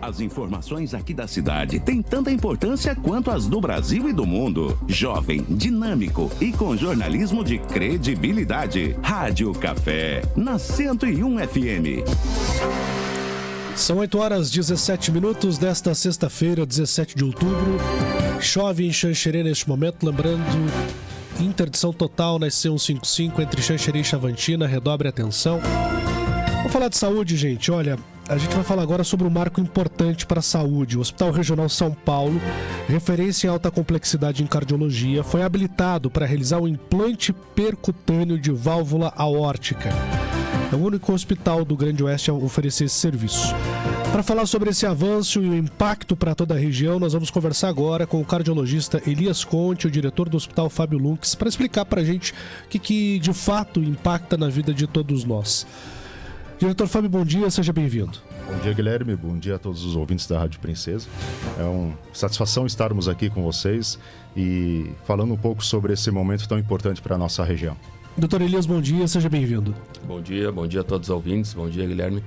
As informações aqui da cidade têm tanta importância quanto as do Brasil e do mundo. Jovem, dinâmico e com jornalismo de credibilidade. Rádio Café, na 101 FM. São 8h17 desta sexta-feira, 17 de outubro. Chove em Xanxerê neste momento, lembrando, interdição total na C155 entre Xanxerê e Chavantina, redobre a atenção. Vamos falar de saúde, gente. Olha, a gente vai falar agora sobre um marco importante para a saúde. O Hospital Regional São Paulo, referência em alta complexidade em cardiologia, foi habilitado para realizar um implante percutâneo de válvula aórtica. É o único hospital do Grande Oeste a oferecer esse serviço. Para falar sobre esse avanço e o impacto para toda a região, nós vamos conversar agora com o cardiologista Elias Conte, o diretor do Hospital Fábio Lunques, para explicar para a gente o que de fato impacta na vida de todos nós. Diretor Fábio, bom dia, seja bem-vindo. Bom dia, Guilherme, bom dia a todos os ouvintes da Rádio Princesa. É uma satisfação estarmos aqui com vocês e falando um pouco sobre esse momento tão importante para a nossa região. Doutor Elias, bom dia, seja bem-vindo. Bom dia a todos os ouvintes, bom dia, Guilherme.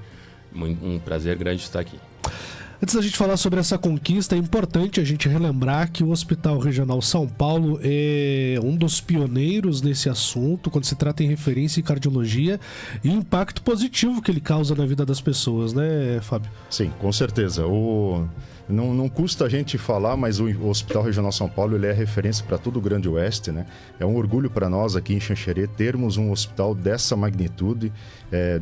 Um prazer grande estar aqui. Antes da gente falar sobre essa conquista, é importante a gente relembrar que o Hospital Regional São Paulo é um dos pioneiros nesse assunto, quando se trata em referência em cardiologia, e o impacto positivo que ele causa na vida das pessoas, né, Fábio? Sim, com certeza. Não custa a gente falar, mas o Hospital Regional São Paulo ele é referência para todo o Grande Oeste, né? É um orgulho para nós aqui em Xanxerê termos um hospital dessa magnitude,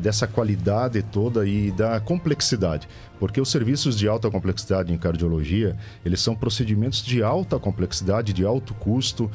dessa qualidade toda e da complexidade. Porque os serviços de alta complexidade em cardiologia, eles são procedimentos de alta complexidade, de alto custo,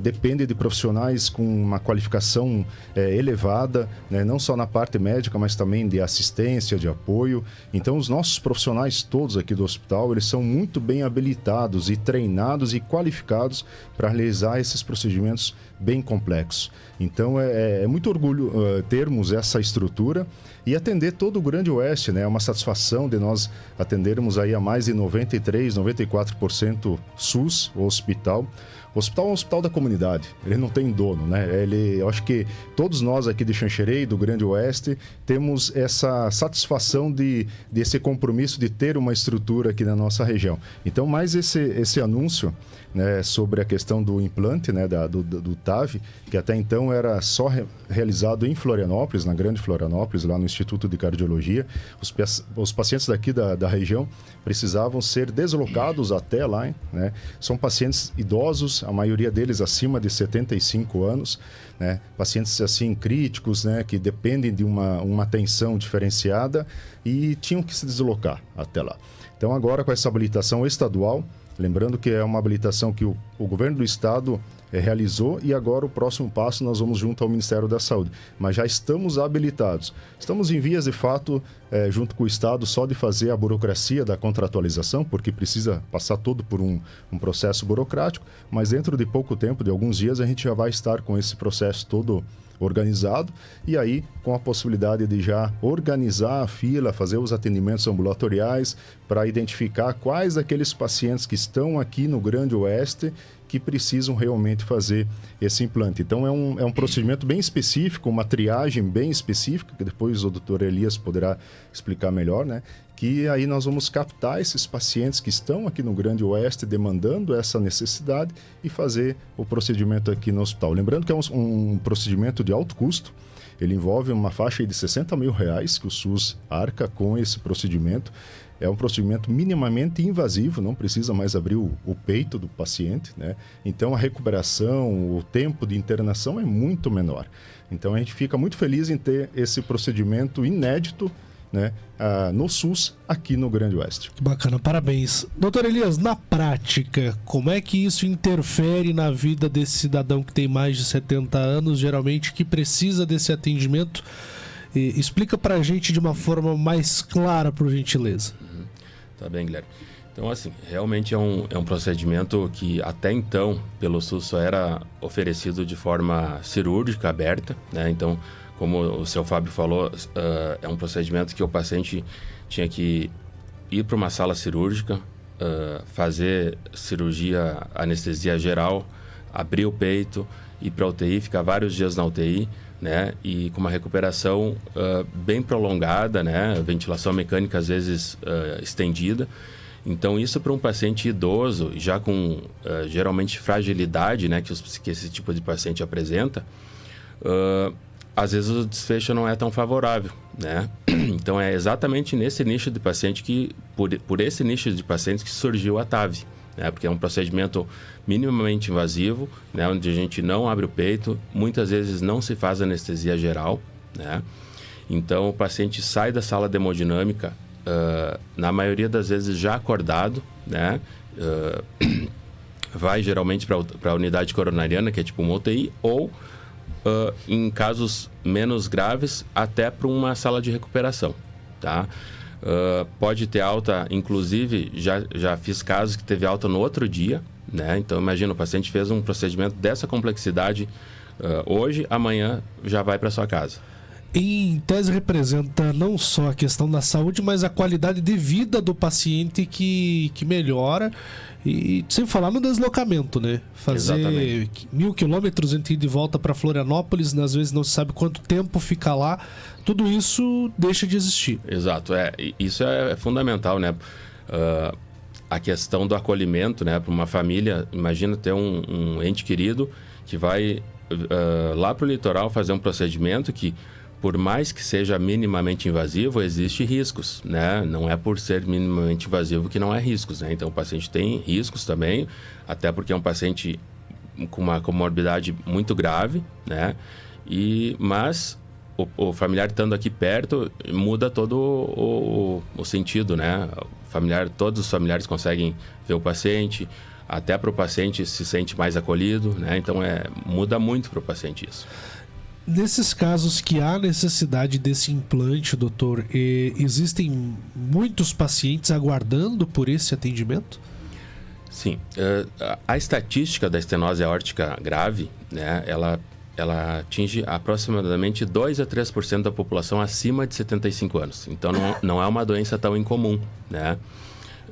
depende de profissionais com uma qualificação elevada, né? Não só na parte médica, mas também de assistência, de apoio. Então, os nossos profissionais todos aqui do hospital, eles são muito bem habilitados e treinados e qualificados para realizar esses procedimentos bem complexos. Então, é muito orgulho termos essa estrutura e atender todo o Grande Oeste, né? É uma satisfação de nós atendermos aí a mais de 93%, 94% SUS, o hospital. O hospital é um hospital da comunidade, ele não tem dono, né? Eu acho que todos nós aqui de Xanxerê e do Grande Oeste temos essa satisfação desse compromisso de ter uma estrutura aqui na nossa região. Então, mais esse anúncio, né, sobre a questão do implante, né, do TAV, que até então era só realizado em Florianópolis, na Grande Florianópolis, lá no Instituto de Cardiologia. Os pacientes daqui da região precisavam ser deslocados até lá, né? São pacientes idosos, a maioria deles acima de 75 anos, né? Pacientes assim críticos, né, que dependem de uma atenção diferenciada e tinham que se deslocar até lá. Então agora com essa habilitação estadual, lembrando que é uma habilitação que o governo do estado realizou e agora o próximo passo nós vamos junto ao Ministério da Saúde. Mas já estamos habilitados. Estamos em vias de fato, junto com o estado, só de fazer a burocracia da contratualização, porque precisa passar todo por um processo burocrático, mas dentro de pouco tempo, de alguns dias, a gente já vai estar com esse processo todo organizado e aí com a possibilidade de já organizar a fila, fazer os atendimentos ambulatoriais para identificar quais aqueles pacientes que estão aqui no Grande Oeste que precisam realmente fazer esse implante. Então é um procedimento bem específico, uma triagem bem específica, que depois o Dr. Elias poderá explicar melhor, né? Que aí nós vamos captar esses pacientes que estão aqui no Grande Oeste demandando essa necessidade e fazer o procedimento aqui no hospital. Lembrando que é um procedimento de alto custo, ele envolve uma faixa de R$60 mil que o SUS arca com esse procedimento. É um procedimento minimamente invasivo, não precisa mais abrir o peito do paciente, né? Então a recuperação, o tempo de internação é muito menor. Então a gente fica muito feliz em ter esse procedimento inédito, né, no SUS aqui no Grande Oeste. Que bacana, parabéns. Doutor Elias, na prática, como é que isso interfere na vida desse cidadão que tem mais de 70 anos, geralmente que precisa desse atendimento? Explica pra gente de uma forma mais clara, por gentileza. Tá bem, Guilherme. Então, assim, realmente é um procedimento que até então, pelo SUS, só era oferecido de forma cirúrgica, aberta, né? Então, como o seu Fábio falou, é um procedimento que o paciente tinha que ir para uma sala cirúrgica, fazer cirurgia, anestesia geral, abrir o peito, ir para a UTI, ficar vários dias na UTI, né? E com uma recuperação bem prolongada, né? Ventilação mecânica às vezes estendida. Então, isso para um paciente idoso, já com geralmente fragilidade, né? Que esse tipo de paciente apresenta, às vezes o desfecho não é tão favorável, né? Então, é exatamente nesse nicho de paciente por esse nicho de pacientes que surgiu a TAV, né? Porque é um procedimento minimamente invasivo, né? Onde a gente não abre o peito, muitas vezes não se faz anestesia geral, né? Então, o paciente sai da sala de hemodinâmica, na maioria das vezes já acordado, né? Vai geralmente para a unidade coronariana, que é tipo uma UTI, ou em casos menos graves, até para uma sala de recuperação, tá? Pode ter alta, inclusive, já fiz casos que teve alta no outro dia, né? Então, imagina, o paciente fez um procedimento dessa complexidade hoje, amanhã já vai para sua casa. Em tese, representa não só a questão da saúde, mas a qualidade de vida do paciente que melhora. E sem falar no deslocamento, né? Fazer Exatamente. 1.000 quilômetros entre ir de volta para Florianópolis, às vezes não se sabe quanto tempo fica lá. Tudo isso deixa de existir. Exato, isso é fundamental, né? A questão do acolhimento, né? Para uma família, imagina ter um ente querido que vai lá para o litoral fazer um procedimento que, por mais que seja minimamente invasivo, existe riscos, né? Não é por ser minimamente invasivo que não é riscos, né? Então, o paciente tem riscos também, até porque é um paciente com uma comorbidade muito grave, né? Mas o familiar estando aqui perto muda todo o sentido, né? Todos os familiares conseguem ver o paciente, até para o paciente se sente mais acolhido, né? Então, muda muito para o paciente isso. Nesses casos que há necessidade desse implante, doutor, existem muitos pacientes aguardando por esse atendimento? Sim. A estatística da estenose aórtica grave, né, ela atinge aproximadamente 2 a 3% da população acima de 75 anos. Então, não é uma doença tão incomum, né,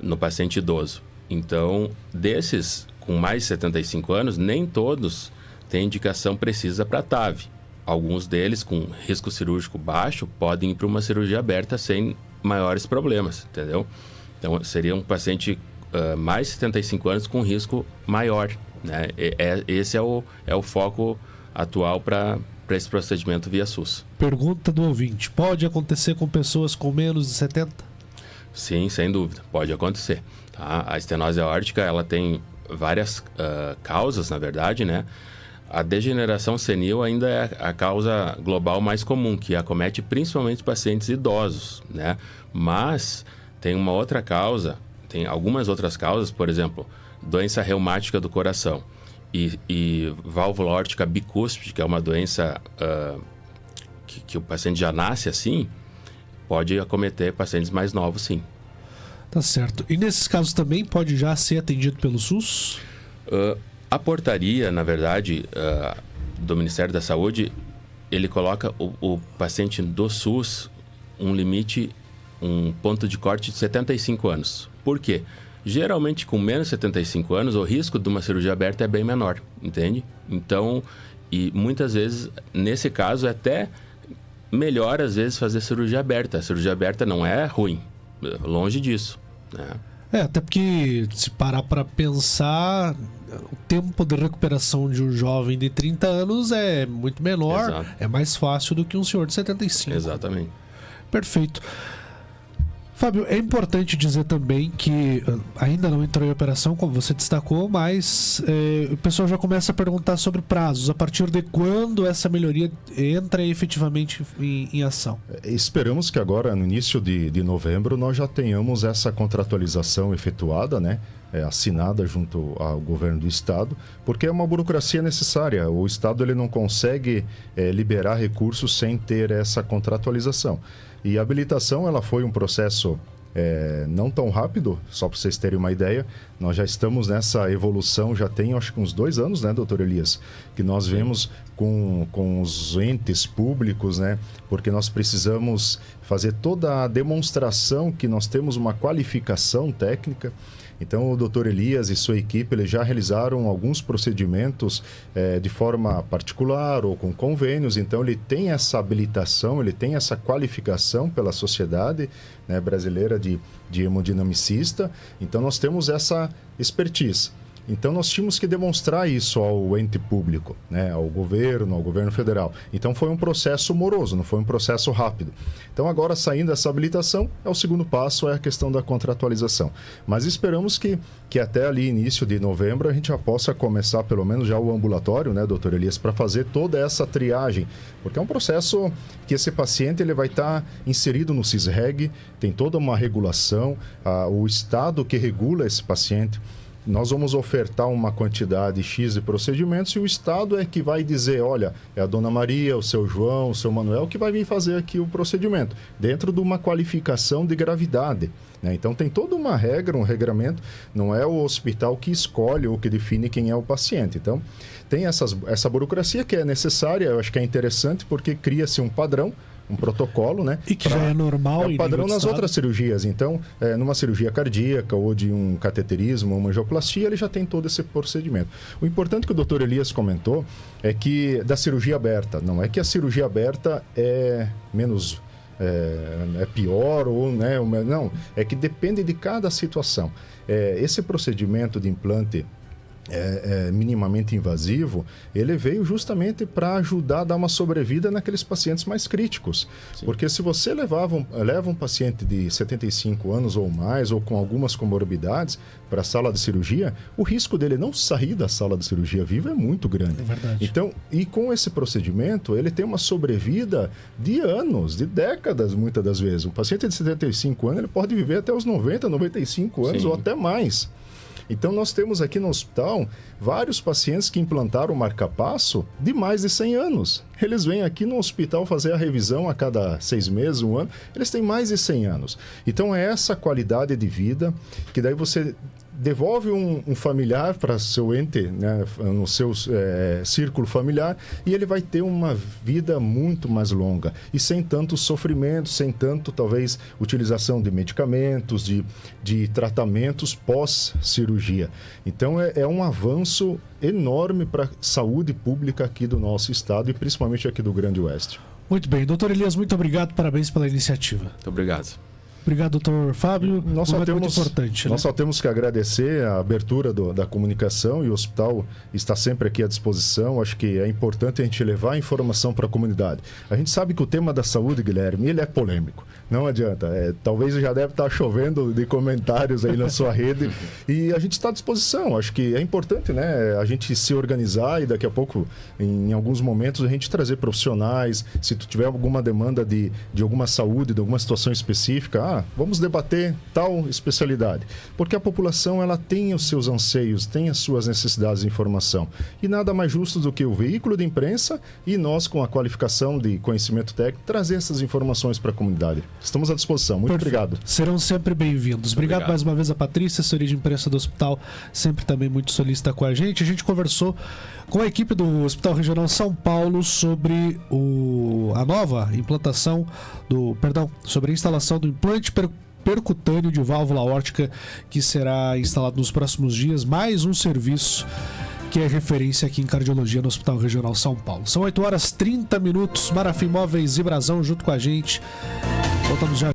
no paciente idoso. Então, desses com mais de 75 anos, nem todos têm indicação precisa para TAV. Alguns deles, com risco cirúrgico baixo, podem ir para uma cirurgia aberta sem maiores problemas, entendeu? Então, seria um paciente mais de 75 anos com risco maior, né? Esse é o foco atual para esse procedimento via SUS. Pergunta do ouvinte: pode acontecer com pessoas com menos de 70? Sim, sem dúvida, pode acontecer. Tá? A estenose aórtica, ela tem várias causas, na verdade, né? A degeneração senil ainda é a causa global mais comum, que acomete principalmente pacientes idosos, né? Mas tem uma outra causa, tem algumas outras causas, por exemplo, doença reumática do coração e válvula aórtica bicúspide, que é uma doença que o paciente já nasce assim, pode acometer pacientes mais novos, sim. Tá certo. E nesses casos também pode já ser atendido pelo SUS? A portaria, na verdade, do Ministério da Saúde, ele coloca o paciente do SUS um limite, um ponto de corte de 75 anos. Por quê? Geralmente, com menos de 75 anos, o risco de uma cirurgia aberta é bem menor, entende? Então, e muitas vezes, nesse caso, é até melhor, às vezes, fazer cirurgia aberta. A cirurgia aberta não é ruim, longe disso, né? Até porque, se parar para pensar, o tempo de recuperação de um jovem de 30 anos é muito menor. Exato. É mais fácil do que um senhor de 75. Exatamente. Perfeito. Fábio, é importante dizer também que ainda não entrou em operação, como você destacou, mas o pessoal já começa a perguntar sobre prazos. A partir de quando essa melhoria entra efetivamente em ação? Esperamos que agora, no início de novembro, nós já tenhamos essa contratualização efetuada, né? Assinada junto ao governo do estado, porque é uma burocracia necessária. O estado ele não consegue liberar recursos sem ter essa contratualização. E a habilitação ela foi um processo não tão rápido, só para vocês terem uma ideia. Nós já estamos nessa evolução, já tem acho que uns 2 anos, né, doutor Elias? Que nós vemos com os entes públicos, né? Porque nós precisamos fazer toda a demonstração que nós temos uma qualificação técnica. Então, o Dr. Elias e sua equipe eles já realizaram alguns procedimentos de forma particular ou com convênios. Então, ele tem essa habilitação, ele tem essa qualificação pela Sociedade, né, Brasileira de Hemodinamicista. Então, nós temos essa expertise. Então, nós tínhamos que demonstrar isso ao ente público, né, ao governo federal. Então, foi um processo moroso, não foi um processo rápido. Então, agora, saindo dessa habilitação, o segundo passo é a questão da contratualização. Mas esperamos que até ali, início de novembro, a gente já possa começar, pelo menos, já o ambulatório, né, doutor Elias, para fazer toda essa triagem. Porque é um processo que esse paciente ele vai estar inserido no CISREG, tem toda uma regulação, o Estado que regula esse paciente. Nós vamos ofertar uma quantidade X de procedimentos e o Estado é que vai dizer, olha, é a Dona Maria, o seu João, o seu Manuel que vai vir fazer aqui o procedimento, dentro de uma qualificação de gravidade, né? Então tem toda uma regra, um regramento, não é o hospital que escolhe ou que define quem é o paciente. Então tem essa burocracia que é necessária, eu acho que é interessante porque cria-se um padrão, um protocolo, né? E que já é normal. É o padrão nas outras cirurgias. Então, numa cirurgia cardíaca ou de um cateterismo ou uma angioplastia, ele já tem todo esse procedimento. O importante que o Dr. Elias comentou é que da cirurgia aberta, não é que a cirurgia aberta é menos... é pior ou... né? Não, é que depende de cada situação. Esse procedimento de implante minimamente invasivo, ele veio justamente para ajudar a dar uma sobrevida naqueles pacientes mais críticos. Sim. Porque se você leva um paciente de 75 anos ou mais, ou com algumas comorbidades, para a sala de cirurgia, o risco dele não sair da sala de cirurgia vivo é muito grande. É verdade. Então, e com esse procedimento, ele tem uma sobrevida de anos, de décadas, muitas das vezes. Um paciente de 75 anos, ele pode viver até os 90, 95 anos. Sim. Ou até mais. Então, nós temos aqui no hospital vários pacientes que implantaram o marca-passo de mais de 100 anos. Eles vêm aqui no hospital fazer a revisão a cada 6 meses, 1 ano. Eles têm mais de 100 anos. Então, é essa qualidade de vida que daí você devolve um familiar para seu ente, né, no seu círculo familiar, e ele vai ter uma vida muito mais longa e sem tanto sofrimento, sem tanto, talvez, utilização de medicamentos, de tratamentos pós-cirurgia. Então, é um avanço enorme para a saúde pública aqui do nosso estado e principalmente aqui do Grande Oeste. Muito bem. Doutor Elias, muito obrigado. Parabéns pela iniciativa. Muito obrigado. Obrigado, doutor Fábio. Nós só temos que agradecer a abertura da comunicação e o hospital está sempre aqui à disposição. Acho que é importante a gente levar a informação para a comunidade. A gente sabe que o tema da saúde, Guilherme, ele é polêmico. Não adianta. Talvez já deve estar chovendo de comentários aí na sua rede e a gente está à disposição. Acho que é importante, né, a gente se organizar e daqui a pouco, em alguns momentos, a gente trazer profissionais. Se tu tiver alguma demanda de alguma saúde, de alguma situação específica, vamos debater tal especialidade. Porque a população ela tem os seus anseios, tem as suas necessidades de informação. E nada mais justo do que o veículo de imprensa e nós, com a qualificação de conhecimento técnico, trazer essas informações para a comunidade. Estamos à disposição. Muito obrigado. Serão sempre bem-vindos. Obrigado mais uma vez a Patrícia, assessoria de imprensa do hospital, sempre também muito solícita com a gente. A gente conversou com a equipe do Hospital Regional São Paulo sobre a nova implantação sobre a instalação do implante percutâneo de válvula aórtica que será instalado nos próximos dias. Mais um serviço que é referência aqui em cardiologia no Hospital Regional São Paulo. São 8h30. Marafim Móveis e Brasão junto com a gente. Voltamos já.